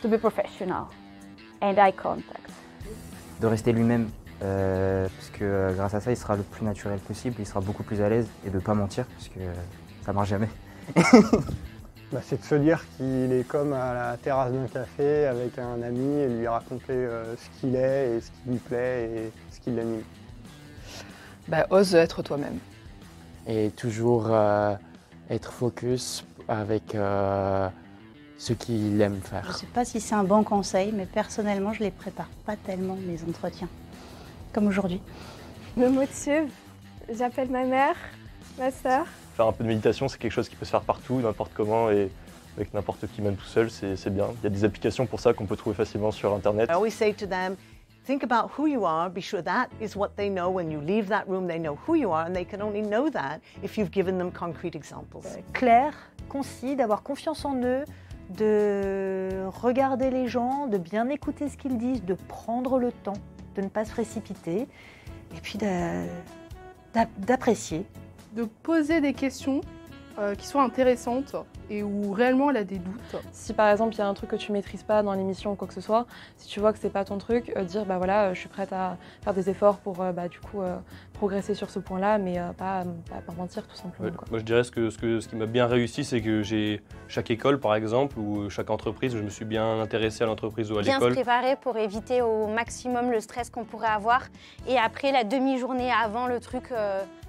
To be professional and eye contact. De rester lui-même, parce que grâce à ça, il sera le plus naturel possible, il sera beaucoup plus à l'aise et de ne pas mentir, parce que ça marche jamais. C'est de se dire qu'il est comme à la terrasse d'un café avec un ami et lui raconter ce qu'il est et ce qui lui plaît et ce qui l'anime. Ose être toi-même. Et toujours être focus avec ce qu'il aime faire. Je ne sais pas si c'est un bon conseil, mais personnellement, je ne les prépare pas tellement, mes entretiens, comme aujourd'hui. Me motive, j'appelle ma mère, ma sœur. Faire un peu de méditation, c'est quelque chose qui peut se faire partout, n'importe comment et avec n'importe qui, même tout seul, c'est bien. Il y a des applications pour ça qu'on peut trouver facilement sur Internet. I always say to them, think about who you are, be sure that is what they know. When you leave that room, they know who you are, and they can only know that if you've given them concrete examples. Clair, concis, d'avoir confiance en eux, de regarder les gens, de bien écouter ce qu'ils disent, de prendre le temps, de ne pas se précipiter, et puis d'apprécier. De poser des questions qui soient intéressantes et où réellement elle a des doutes. Si par exemple il y a un truc que tu maîtrises pas dans l'émission ou quoi que ce soit, si tu vois que c'est pas ton truc, dire voilà je suis prête à faire des efforts pour progresser sur ce point-là, mais pas mentir tout simplement. Ouais, moi je dirais ce qui m'a bien réussi, c'est que j'ai chaque école par exemple ou chaque entreprise, je me suis bien intéressé à l'entreprise ou à l'école. Bien se préparer pour éviter au maximum le stress qu'on pourrait avoir et après la demi-journée avant le truc,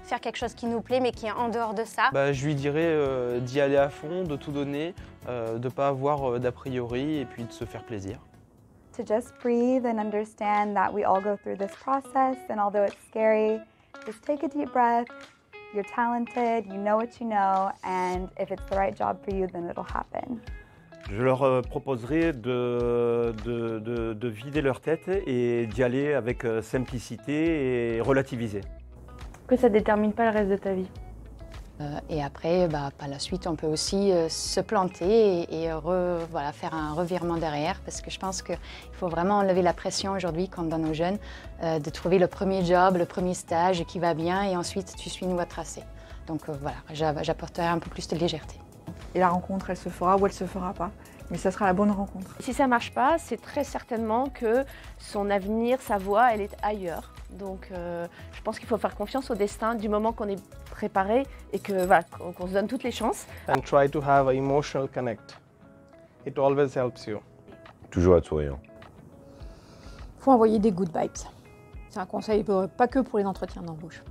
faire quelque chose qui nous plaît mais qui est en dehors de ça. Je lui dirais d'y aller à fond, de tout donner, de ne pas avoir d'a priori et puis de se faire plaisir. To just breathe and understand that we all go through this process, and although it's scary, just take a deep breath. You're talented, you know what you know, and if it's the right job for you, then it'll happen. Je leur proposerai de vider leur tête et d'y aller avec simplicité et relativiser. Que ça ne détermine pas le reste de ta vie. Et après, par la suite, on peut aussi se planter et faire un revirement derrière, parce que je pense qu'il faut vraiment enlever la pression aujourd'hui, comme dans nos jeunes, de trouver le premier job, le premier stage qui va bien, et ensuite tu suis une voie tracée. Donc j'apporterai un peu plus de légèreté. Et la rencontre, elle se fera ou elle se fera pas, mais ça sera la bonne rencontre. Si ça marche pas, c'est très certainement que son avenir, sa voie, elle est ailleurs. Donc je pense qu'il faut faire confiance au destin du moment qu'on est préparé et que qu'on se donne toutes les chances. And try to have an emotional connect. It always helps you. Toujours être souriant. Il faut envoyer des good vibes. C'est un conseil pas que pour les entretiens d'embauche.